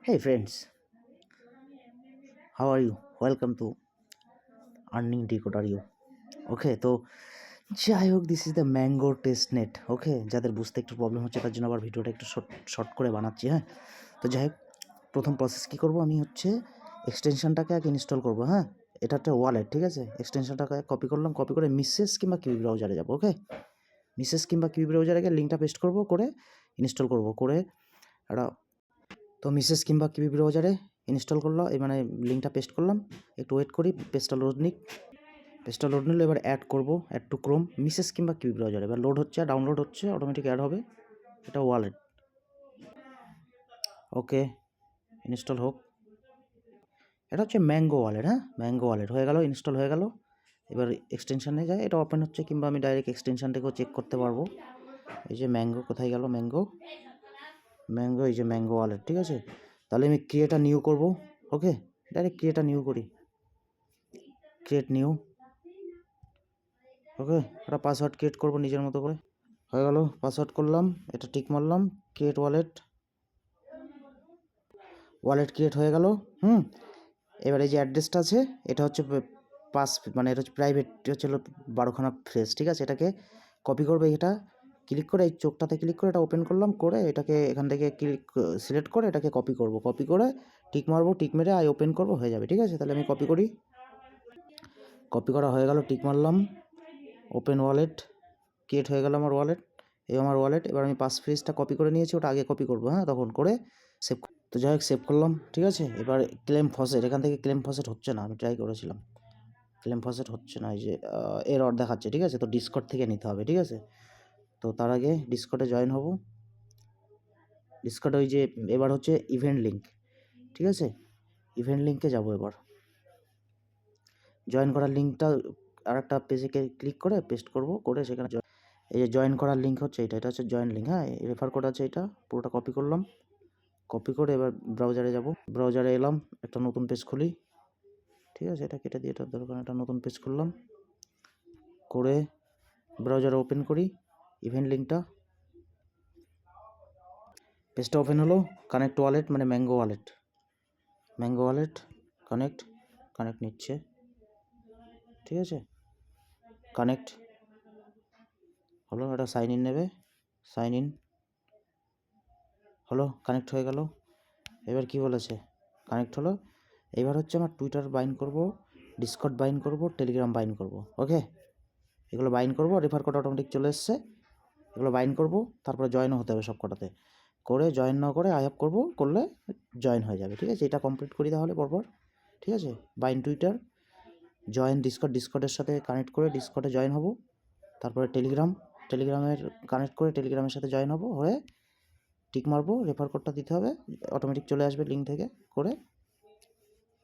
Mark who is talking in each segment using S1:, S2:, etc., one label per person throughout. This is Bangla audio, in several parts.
S1: Hey friends, how are you? Welcome to Earning Decoder You. ওকে তো যাই হোক, this is the mango test net. Okay, যাদের বুঝতে একটু প্রবলেম হচ্ছে তার জন্য আবার ভিডিওটা একটু শর্ট করে বানাচ্ছি। হ্যাঁ, তো যাই হোক, প্রথম প্রসেস কী করবো, আমি হচ্ছে এক্সটেনশনটাকে আগে ইনস্টল করবো। হ্যাঁ, এটা একটা ওয়ালেট, ঠিক আছে। এক্সটেনশনটাকে কপি করলাম, কপি করে মিসেস কিংবা কিউবি ব্রাউজারে যাবো। ওকে, মিসেস কিংবা কিউবি ব্রাউজারে গিয়ে লিঙ্কটা পেস্ট করবো, করে ইনস্টল করবো, করে একটা তো মিসেস কিংবা কিউবি ব্রাউজারে ইনস্টল করলো, এই মানে লিঙ্কটা পেস্ট করলাম, একটু ওয়েট করি, পেজটা লোড নিলে এবার অ্যাড করবো, অ্যাড টু ক্রোম, মিসেস কিংবা কিউবি ব্রাউজারে এবার লোড হচ্ছে, ডাউনলোড হচ্ছে, অটোমেটিক অ্যাড হবে। এটা ওয়ালেট। ওকে, ইনস্টল হোক। এটা হচ্ছে ম্যাঙ্গো ওয়ালেট। হ্যাঁ, ম্যাঙ্গো ওয়ালেট হয়ে গেল, ইনস্টল হয়ে গেল। এবার এক্সটেনশানে যায়, এটা ওপেন হচ্ছে, কিংবা আমি ডাইরেক্ট এক্সটেনশান থেকেও চেক করতে পারবো। এই যে ম্যাঙ্গো, কোথায় গেল ম্যাঙ্গো, এই যে ম্যাঙ্গো ওয়ালেট, ঠিক আছে। তাহলে আমি ক্রিয়েট নিউ করবো। ওকে, ডাইরেক্ট ক্রিয়েট নিউ করি, ক্রিয়েট নিউ। ওকে, একটা পাসওয়ার্ড ক্রিয়েট করবো নিজের মতো করে। হয়ে গেল, পাসওয়ার্ড করলাম, এটা টিক মারলাম, ক্রিয়েট ওয়ালেট ক্রিয়েট হয়ে গেল। এবার এই যে অ্যাড্রেসটা আছে, এটা হচ্ছে মানে এটা হচ্ছে প্রাইভেট, হচ্ছে 12খানা ফ্রেজ, ঠিক আছে। এটাকে কপি করবে, এটা ক্লিক করে এই চোখটাতে ক্লিক করে এটা ওপেন করলাম, করে এটাকে এখান থেকে সিলেক্ট করে এটাকে কপি করব, কপি করে টিক মারবো, টিক মেরে আই ওপেন করবো, হয়ে যাবে, ঠিক আছে। তাহলে আমি কপি করি, কপি করা হয়ে গেল, টিক মারলাম, ওপেন ওয়ালেট, ক্রিয়েট হয়ে গেল আমার ওয়ালেট। এই আমার ওয়ালেট। এবার আমি পাস ফ্রেজটা কপি করে নিয়েছি, ওটা আগে কপি করবো। হ্যাঁ, তখন করে সেভ। তো যাই হোক, সেভ করলাম, ঠিক আছে। এবার ক্লেম ফসেট, এখান থেকে ক্লেম ফসেট হচ্ছে না, আমি ট্রাই করেছিলাম, ক্লেম ফসেট হচ্ছে না, এই যে এরর দেখাচ্ছে, ঠিক আছে। তো ডিসকর্ড থেকে নিতে হবে, ঠিক আছে। তো তার আগে ডিসকর্ডে জয়েন হব। ডিসকর্ডে ওই যে এবার হচ্ছে ইভেন্ট লিঙ্ক, ঠিক আছে। ইভেন্ট লিঙ্কে যাব, এবার জয়েন করার লিঙ্কটা আর একটা পেজে ক্লিক করে পেস্ট করব, করে সেখানে এই যে জয়েন করার লিঙ্ক হচ্ছে এটা হচ্ছে জয়েন লিঙ্ক। হ্যাঁ, রেফার কোড আছে, এটা পুরোটা কপি করলাম, কপি করে এবার ব্রাউজারে যাব, ব্রাউজারে এলাম, একটা নতুন পেজ খুলি, ঠিক আছে। এটা কেটে দিয়ে, এটার দরকার, একটা নতুন পেজ খুললাম, করে ব্রাউজারে ওপেন করি ইভেন্ট লিঙ্কটা, পেজটা ওপেন হলো। কানেক্ট ওয়ালেট মানে ম্যাঙ্গো ওয়ালেট কানেক্ট নিচ্ছে, ঠিক আছে। কানেক্ট হলো, এটা সাইন ইন নেবে, সাইন ইন হলো, কানেক্ট হয়ে গেল। এবার কি বলেছে, কানেক্ট হলো। এবার হচ্ছে আমার টুইটার বাইন্ড করব, ডিসকর্ড বাইন্ড করব, টেলিগ্রাম বাইন্ড করব। ওকে, এগুলো বাইন্ড করব, রেফার কোড অটোমেটিক চলে এসছে, এগুলো বাইন্ড করব, তারপরে জয়েনও হতে হবে সব কটাতে। করে জয়েন না করে আই অ্যাপ করবো, করলে জয়েন হয়ে যাবে, ঠিক আছে। এটা কমপ্লিট করি তাহলে পরপর, ঠিক আছে। বাইন্ড টুইটার, জয়েন ডিসকর্ডের সাথে কানেক্ট করে ডিসকর্ডে জয়েন হব, তারপরে টেলিগ্রামের কানেক্ট করে টেলিগ্রামের সাথে জয়েন হব, হয়ে টিক মারবো, রেফার কোডটা দিতে হবে, অটোমেটিক চলে আসবে লিঙ্ক থেকে, করে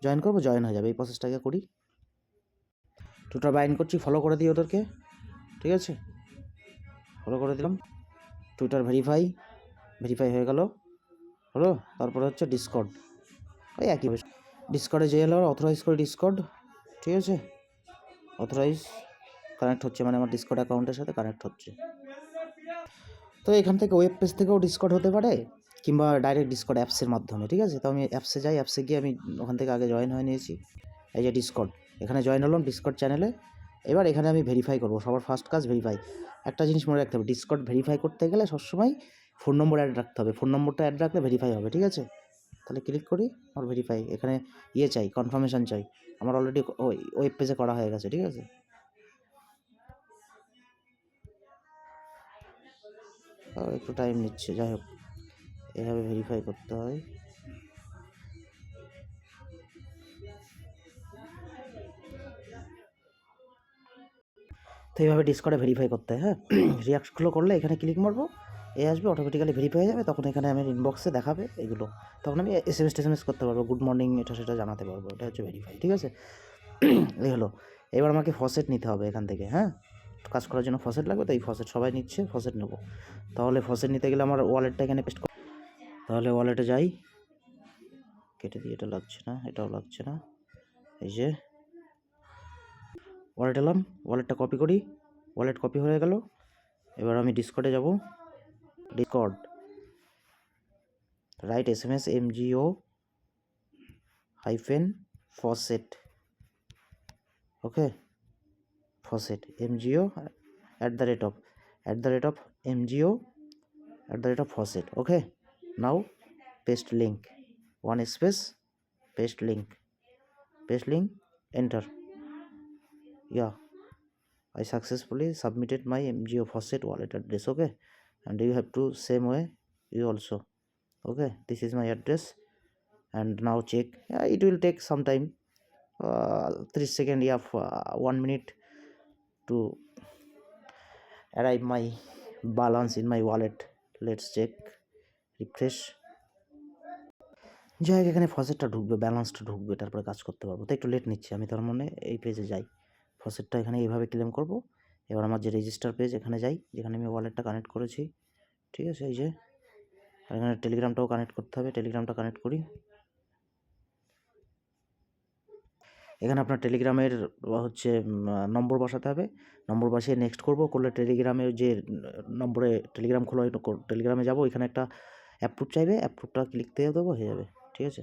S1: জয়েন করবো, জয়েন হয়ে যাবে। এই প্রসেসটাকে করি, টুইটার বাইন্ড করছি, ফলো করে দিই ওদেরকে, ঠিক আছে। ফলো করে দিলাম, টুইটার ভেরিফাই হয়ে গেল, হলো। তারপরে হচ্ছে ডিসকর্ড, ওই একই বেশ। ডিসকর্ডে যেয়ে এলো, অথরাইজ করে ডিসকর্ড, ঠিক আছে। অথরাইজ কানেক্ট হচ্ছে, মানে আমার ডিসকর্ড অ্যাকাউন্টের সাথে কানেক্ট হচ্ছে। তো এখান থেকে ওয়েব পেজ থেকেও ডিসকর্ড হতে পারে, কিংবা ডাইরেক্ট ডিসকর্ড অ্যাপসের মাধ্যমে, ঠিক আছে। তো আমি অ্যাপসে যাই, অ্যাপসে গিয়ে আমি ওখান থেকে আগে জয়েন হয়ে নিয়েছি, এই যে ডিসকর্ড, এখানে জয়েন হলাম ডিসকর্ড চ্যানেলে। এবার এখানে আমি ভেরিফাই করবো, সবার ফার্স্ট কাজ ভেরিফাই। একটা জিনিস মনে রাখতে হবে, ডিসকর্ড ভেরিফাই করতে গেলে সবসময় ফোন নম্বর অ্যাড রাখতে হবে, ফোন নম্বরটা অ্যাড রাখলে ভেরিফাই হবে, ঠিক আছে। তাহলে ক্লিক করি, আমার ভেরিফাই, এখানে চাই, কনফার্মেশন চাই, আমার অলরেডি ওয়েব পেজে করা হয়ে গেছে, ঠিক আছে। একটু টাইম নিচ্ছে, যাই হোক, এভাবে ভেরিফাই করতে হয়। তো এইভাবে ডিসকর্ডে ভেরিফাই করতে হয়। হ্যাঁ, রিয়াক্টগুলো করলে এখানে ক্লিক মারবো, আসবে, অটোমেটিক্যালি ভেরিফাই হয়ে যাবে, তখন এখানে আমার ইনবক্সে দেখাবে এগুলো, তখন আমি এসএমএস করতে পারবো, গুড মর্নিং এটা সেটা জানাতে পারবো, এটা হচ্ছে ভেরিফাই, ঠিক আছে। এই হলো। এবার আমাকে ফসেট নিতে হবে এখান থেকে। হ্যাঁ, কাজ করার জন্য ফসেট লাগবে, তো এই ফসেট সবাই নিচ্ছে, ফসেট নেবো। তাহলে ফসেট নিতে গেলে আমার ওয়ালেটটা এখানে পেস্ট করব, তাহলে ওয়ালেটে যাই, কেটে দিয়ে, এটা লাগছে না, এটাও লাগছে না, এই যে ওয়ালেট এলাম, ওয়ালেটটা কপি করি, ওয়ালেট কপি হয়ে গেল। এবার আমি ডিসকর্ডে যাব, Discord right SMS MGO -faucet, okay, faucet mgo @ faucet, okay. Now paste link, one space, paste link, enter. Yeah, I successfully submitted my mgo faucet wallet address, okay, and you have to same way you also, okay. This is my address, and now check. Yeah, it will take some time, 3 seconds, yeah, 1 minute to arrive my balance in my wallet. Let's check, refresh. যাই হোক, এখানে ফসেটটা ঢুকবে, ব্যালেন্সটা ঢুকবে, তারপরে কাজ করতে পারবো। তো একটু লেট নিচ্ছে, আমি তার মানে এই পেজে যাই, ফসেটটা এখানে এইভাবে ক্লেম করব। এবার আমার যে রেজিস্টার পেজ, এখানে যাই, যেখানে আমি ওয়ালেটটা কানেক্ট করেছি, ঠিক আছে। এই যে এখানে টেলিগ্রামটাও কানেক্ট করতে হবে, টেলিগ্রামটা কানেক্ট করি। এখানে আপনার টেলিগ্রামের হচ্ছে নম্বর বসাতে হবে, নম্বর বসিয়ে নেক্সট করব, করলে টেলিগ্রামের যে নম্বরে টেলিগ্রাম খোলা, টেলিগ্রামে যাব, এখানে একটা অ্যাপ্রুভ চাইবে, অ্যাপ্রুভটা ক্লিক দিয়ে দেবো, হয়ে যাবে, ঠিক আছে।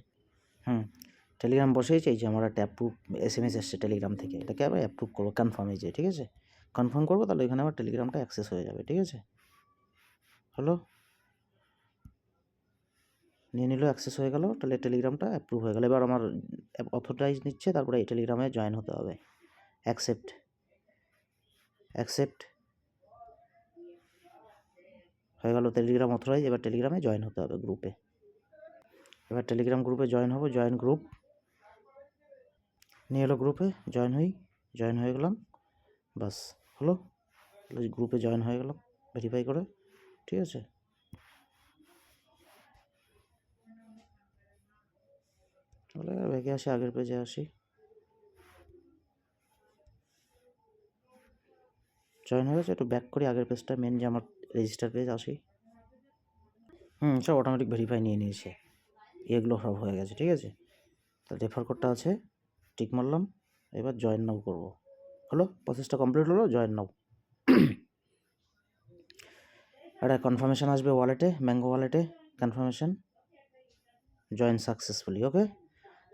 S1: টেলিগ্রাম বসেই চাইছে, আমার একটা অ্যাপ্রুভ SMS এসছে টেলিগ্রাম থেকে, এটাকে আবার অ্যাপ্রুভ করবো, কনফার্মে যে, ঠিক আছে, কনফার্ম করবো, তাহলে এখানে আমার টেলিগ্রামটা অ্যাক্সেস হয়ে যাবে, ঠিক আছে। হলো, নিয়ে নিল, অ্যাক্সেস হয়ে গেল, তাহলে টেলিগ্রামটা অ্যাপ্রুভ হয়ে গেল। এবার আমার অথরাইজ নিচ্ছে, তারপরে এই টেলিগ্রামে জয়েন হতে হবে, অ্যাকসেপ্ট হয়ে গেল, টেলিগ্রাম অথরাইজ। এবার টেলিগ্রামে জয়েন হতে হবে, গ্রুপে। এবার টেলিগ্রাম গ্রুপে জয়েন হবো, জয়েন গ্রুপ নিয়ে এলো, গ্রুপে জয়েন হয়ে গেলাম, বাস হলো, গ্রুপে জয়েন হয়ে গেলাম ভেরিফাই করে, ঠিক আছে। তাহলে ব্যাগে আসি, আগের পেজে আসি, জয়েন হয়ে গেছে। একটু ব্যাক করি, আগের পেজটা, মেন যে আমার রেজিস্টার পেজ, আসি। সব অটোমেটিক ভেরিফাই নিয়ে নিয়েছে, এগুলো সব হয়ে গেছে, ঠিক আছে। তো রেফার কোডটা আছে, টিক মারলাম। এবার জয়েন নাও করবো, হলো, প্রসেসটা কমপ্লিট হলো, জয়েন নাও। একটা কনফার্মেশন আসবে ওয়ালেটে, ম্যাঙ্গো ওয়ালেটে, কনফার্মেশন, জয়েন সাকসেসফুলি, ওকে।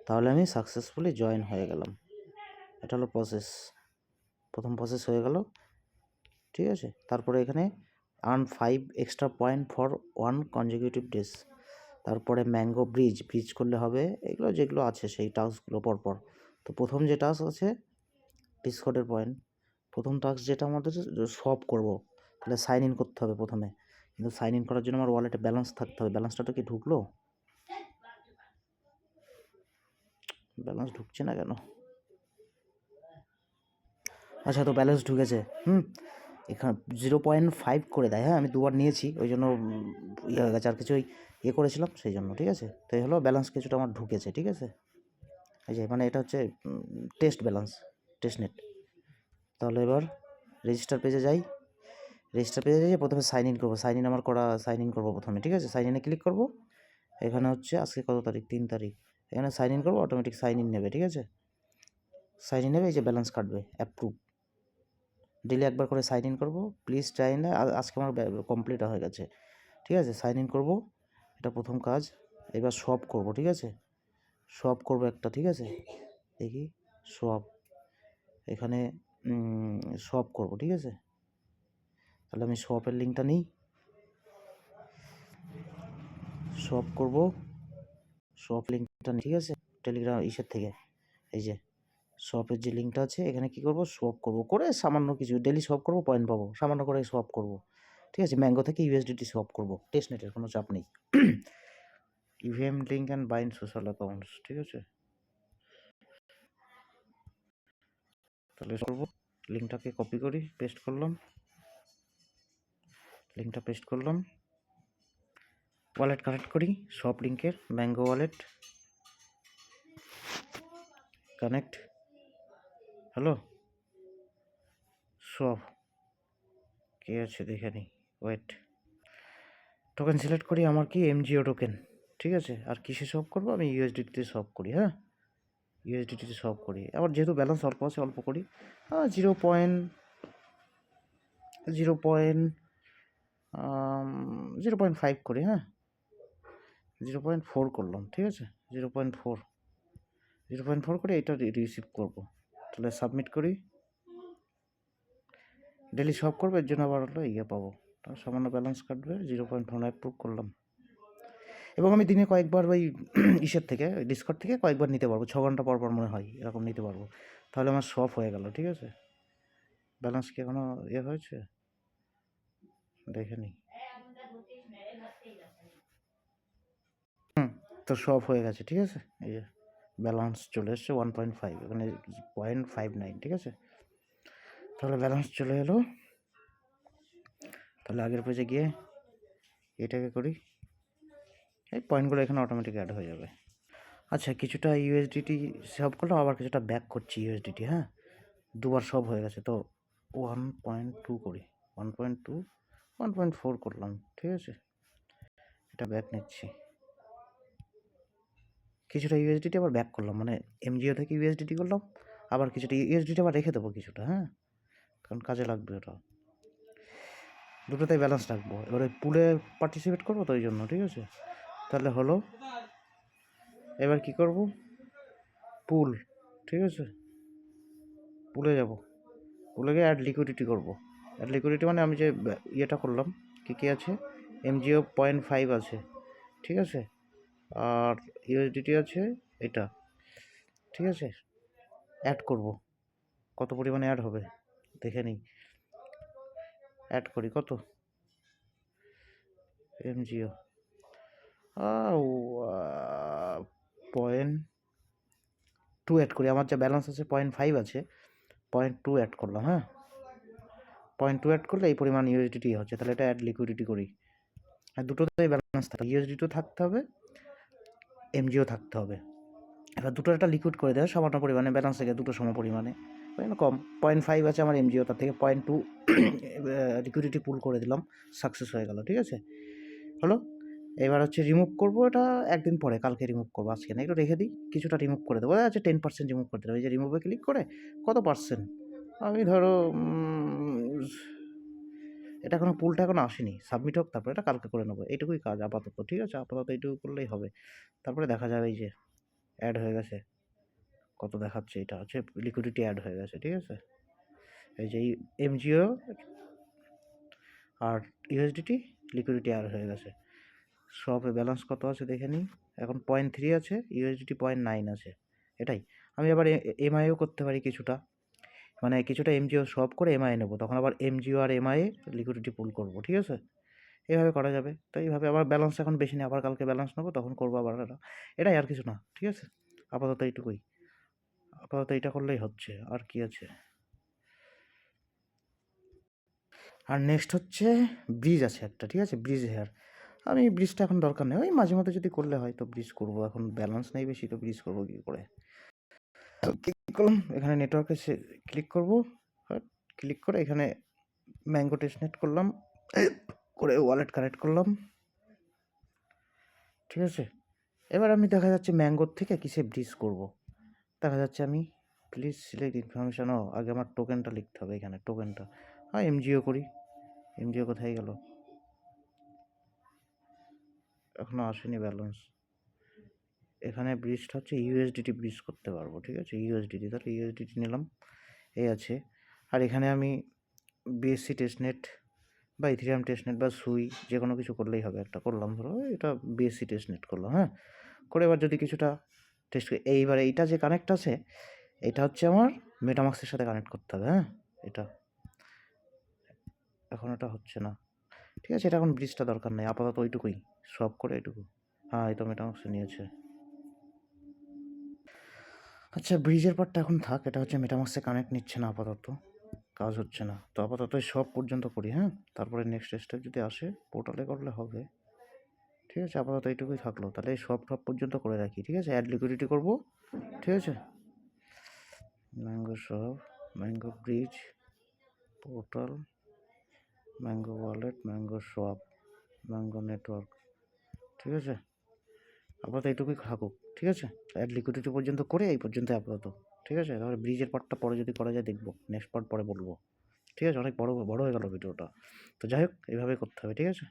S1: তাহলে আমি সাকসেসফুলি জয়েন হয়ে গেলাম। এটা হলো প্রসেস, প্রথম প্রসেস হয়ে গেল, ঠিক আছে। তারপরে এখানে earn 5 extra point for 1 consecutive days, তারপরে ম্যাঙ্গো ব্রিজ করলে হবে, এগুলো যেগুলো আছে সেই টাস্কগুলো পরপর। তো প্রথম যে টাস্ক আছে ডিসকর্ডের পয়েন্ট, প্রথম টাস্ক যেটা আমাদের সব করব, তাহলে সাইন ইন করতে হবে প্রথমে, কিন্তু সাইন ইন করার জন্য আমার ওয়ালেটে ব্যালেন্স থাকতে হবে। ব্যালেন্সটা তো কি ঢুকলো? ব্যালেন্স ঢুকছে না কেন? আচ্ছা, তো ব্যালেন্স ঢুকেছে, এখানে 0.5 করে দেয়, হ্যাঁ, আমি দুবার নিয়েছি, ওই জন্য ইয়ে হয়ে গেছে, আর কিছুই ইয়ে করেছিলাম সেই জন্য, ঠিক আছে। তো এই হলো ব্যালেন্স, কিছুটা আমার ঢুকেছে, ঠিক আছে। এই যে মানে এটা হচ্ছে টেস্ট ব্যালেন্স, টেস্ট নেট। তাহলে এবার রেজিস্টার পেজে যাই, প্রথমে সাইন ইন করবো, সাইন ইন করবো প্রথমে, ঠিক আছে। সাইন ইনে ক্লিক করবো, এখানে হচ্ছে আজকে কত তারিখ, 3 তারিখ, এখানে সাইন ইন করবো, অটোমেটিক সাইন ইন নেবে, ঠিক আছে। সাইন ইন নেবে, এই যে ব্যালেন্স কাটবে, অ্যাপ্রুভ, ডেলি একবার করে সাইন ইন করবো, প্লিজ ট্রাই না, আজকে আমার কমপ্লিট হয়ে গেছে, ঠিক আছে। সাইন ইন করবো, এটা প্রথম কাজ। এবার সোয়াপ করবো, ঠিক আছে, সোয়াপ করবো একটা, ঠিক আছে, দেখি সোয়াপ, এখানে সোয়াপ করবো, ঠিক আছে। তাহলে আমি সোয়াপের লিঙ্কটা নিই, সোয়াপ করবো, সোয়াপ লিঙ্কটা, ঠিক আছে, টেলিগ্রাম ইসের থেকে, এই যে সোয়াপের যে লিঙ্কটা আছে, এখানে কি করব, সোয়াপ করব, করে সামান্য কিছু ডেলি সোয়াপ করব, পয়েন্ট পাবো, সামান্য করে সোয়াপ করব, ঠিক আছে। ম্যাঙ্গো থেকে USDT সোয়াপ করব, টেস্ট নেটের কোনো চাপ নেই। EVM link and bind social accounts, ঠিক আছে। তাহলে করবো, লিঙ্কটাকে কপি করি, পেস্ট করলাম, লিঙ্কটা পেস্ট করলাম, ওয়ালেট কানেক্ট করি, সব লিঙ্কের ম্যাঙ্গো ওয়ালেট কানেক্ট, হ্যালো, সব কে আছে দেখে নিই, ওয়েট, টোকেন সিলেক্ট করি, আমার কি MGO টোকেন, ঠিক আছে। আর কিসে সব করবো, আমি USDT সব করি, হ্যাঁ, USDT সব করি। আবার যেহেতু ব্যালেন্স অল্প আছে, অল্প করি, 0.5 করি, হ্যাঁ, 0.4 করলাম, ঠিক আছে, 0.4, 0.4 করে এটা রিসিভ করবো। তাহলে সাবমিট করি, ডেলি সব করবো, এর জন্য আবার হলো পাবো, সামান্য ব্যালেন্স কাটবে, 0.4 অ্যাপ্রুভ করলাম। এবং আমি দিনে কয়েকবার ওই ইসের থেকে, ওই ডিসকর্ড থেকে কয়েকবার নিতে পারবো, 6 ঘন্টা পর পর মনে হয় এরকম নিতে পারবো। তাহলে আমার সব হয়ে গেল, ঠিক আছে। ব্যালেন্স কি এখনো হয়েছে দেখে নিই। তো সব হয়ে গেছে, ঠিক আছে। এই যে ব্যালেন্স চলে এসছে 1.5, এখানে 0.59, ঠিক আছে। তাহলে ব্যালেন্স চলে এলো। তাহলে আগের পেজে গিয়ে এটাকে করি, এই পয়েন্টগুলো এখানে অটোমেটিক অ্যাড হয়ে যাবে। আচ্ছা, কিছুটা ইউএসডিটি সব করলাম, আবার কিছুটা ব্যাক করছি ইউএসডিটি। হ্যাঁ, দুবার সব হয়ে গেছে, তো 1.2 করি, 1.2, 1.4 করলাম, ঠিক আছে। এটা ব্যাক নিচ্ছি, কিছুটা ইউএসডিটি আবার ব্যাক করলাম, মানে এমজিও থেকে ইউএসডিটি করলাম, আবার কিছুটা ইউএসডিটি আবার রেখে দেবো কিছুটা, হ্যাঁ, কারণ কাজে লাগবে ওটা। দুটোতেই ব্যালেন্স রাখবো। এবারে পুলে পার্টিসিপেট করবো তো ওই জন্য, ঠিক আছে। তাহলে হলো, এবার কি করব, পুল, ঠিক আছে, পুলে যাব, পুলে গিয়ে অ্যাড লিকুইডিটি করবো। অ্যাড লিকুইডিটি মানে আমি যে ইয়েটা করলাম, কী আছে, এমজিও 0.5 আছে, ঠিক আছে, আর ইউএসডিটি আছে এটা, ঠিক আছে। অ্যাড করব, কত পরিমাণে অ্যাড হবে দেখে নিই। অ্যাড করি, কত এমজিও, 0.2 অ্যাড করি। আমার যা ব্যালেন্স আছে 0.5 আছে, 0.2 অ্যাড করলাম। হ্যাঁ, 0.2 অ্যাড করলে এই পরিমাণ ইউএসডিটি হচ্ছে, তাহলে এটা অ্যাড লিকুইডিটি করি। আর দুটোতেই ব্যালেন্স থাকবে, ইউএসডিটিও থাকতে হবে, এমজিও থাকতে হবে। এবার দুটো একটা লিকুইড করে দেয় সামান্য পরিমাণে, ব্যালেন্স থেকে দুটো সম পরিমাণে, কম 0.5 আছে আমার এমজিও, তার থেকে 0.2 লিকুইডিটি পুল করে দিলাম, সাকসেস হয়ে গেল, ঠিক আছে। হলো, এবার হচ্ছে রিমুভ করবো, এটা একদিন পরে, কালকে রিমুভ করবো, আজকে না, একটু রেখে দিই, কিছুটা রিমুভ করে দেবো। আচ্ছা, 10% রিমুভ করে দিলাম, এই যে রিমুভে ক্লিক করে কত পার্সেন্ট, আমি ধরো এটা এখনো পুলটা এখনো আসেনি, সাবমিট হোক, তারপরে এটা কালকে করে নেবো, এইটুকুই কাজ আপাতত, ঠিক আছে। আপাতত এইটুকু করলেই হবে, তারপরে দেখা যাবে এই যে অ্যাড হয়ে গেছে, কত দেখাচ্ছে, এটা হচ্ছে লিকুইডিটি অ্যাড হয়ে গেছে, ঠিক আছে। এই যে এমজিও আর ইউএসডিটি লিকুইডিটি অ্যাড হয়ে গেছে, সব ব্যালেন্স কত আছে দেখে নিই। এখন 0.3 আছে, ইউএসডিটি 0.9 আছে, এটাই। আমি আবার এমআইও করতে পারি কিছুটা, মানে কিছুটা এমজিও সব করে এমআই নেবো, তখন আবার এমজিও আর এমআই লিকুইডিটি পুল করবো, ঠিক আছে। এইভাবে করা যাবে, তো এইভাবে আবার ব্যালেন্স এখন বেশি নেই, আবার কালকে ব্যালেন্স নেবো, তখন করবো আবার এটা, এটাই, আর কিছু না, ঠিক আছে। আপাতত এইটুকুই, আপাতত এইটা করলেই হচ্ছে, আর কি আছে। আর নেক্সট হচ্ছে ব্রিজ আছে একটা, ঠিক আছে, ব্রিজ হেয়ার। আমি ব্রিজটা এখন দরকার নেই, ওই মাঝে মধ্যে যদি করলে হয় তো ব্রিজ করবো, এখন ব্যালেন্স নেই বেশি, তো ব্রিজ করবো কী করে। ক্লিক করলাম, এখানে নেটওয়ার্কে ক্লিক করবো, ক্লিক করে এখানে ম্যাঙ্গো টেস্টনেট করলাম, করে ওয়ালেট কানেক্ট করলাম, ঠিক আছে। এবার আমি দেখা যাচ্ছে ম্যাঙ্গোর থেকে কিসে ব্রিজ করব, দেখা যাচ্ছে আমি প্লিজ সিলেক্ট ইনফরমেশন, আগে আমার টোকেনটা লিখতে হবে, এখানে টোকেনটা, হ্যাঁ এমজিও করি, এমজিও কোথায় গেল, এখনও আসেনি ব্যালেন্স। এখানে ব্রিজটা হচ্ছে ইউএসডিটি ব্রিজ করতে পারবো, ঠিক আছে, ইউএসডিটি, তাহলে ইউএসডিটি নিলাম, এই আছে। আর এখানে আমি বিএসসি টেস্টনেট বা ইথেরিয়াম টেস্টনেট বা সুই যে কোনো কিছু করলেই হবে, একটা করলাম, ধরো এটা বিএসসি টেস্টনেট করলাম, হ্যাঁ, করে এবার যদি কিছুটা টেস্ট, এইবার এইটা যে কানেক্ট আছে, এটা হচ্ছে আমার মেটামাক্সের সাথে কানেক্ট করতে হবে, হ্যাঁ, এটা এখন এটা হচ্ছে না, ঠিক আছে। এটা এখন ব্রিজটা দরকার নেই, আপাতত ওইটুকুই, সব করে এইটুকু, হ্যাঁ এই তো মেটামাক্সে নিয়েছে। আচ্ছা, ব্রিজের পার্টটা এখন থাক, এটা হচ্ছে মেটামাক্সে কানেক্ট নিচ্ছে না আপাতত, কাজ হচ্ছে না, তো আপাতত সব পর্যন্ত করি, হ্যাঁ, তারপরে নেক্সট স্টেপ যদি আসে পোর্টালে করলে হবে, ঠিক আছে। আপাতত এইটুকুই থাকলো, তাহলে এই সব পর্যন্ত করে রাখি, ঠিক আছে। অ্যাড লিকুইডিটি করবো, ঠিক আছে, mango shop, mango bridge, portal, mango wallet, mango shop, mango network, ঠিক আছে। আপাতত এইটুকুই থাকুক, ঠিক আছে। অ্যাড লিকুইডিটি পর্যন্ত করে এই পর্যন্ত আপাতত, ঠিক আছে। তাহলে ব্রিজের পার্টটা পরে যদি করা যায় দেখবো, নেক্সট পার্ট পরে বলবো, ঠিক আছে। অনেক বড় হয়ে গেল ভিডিওটা, তো যাই হোক এইভাবে করতে হবে, ঠিক আছে।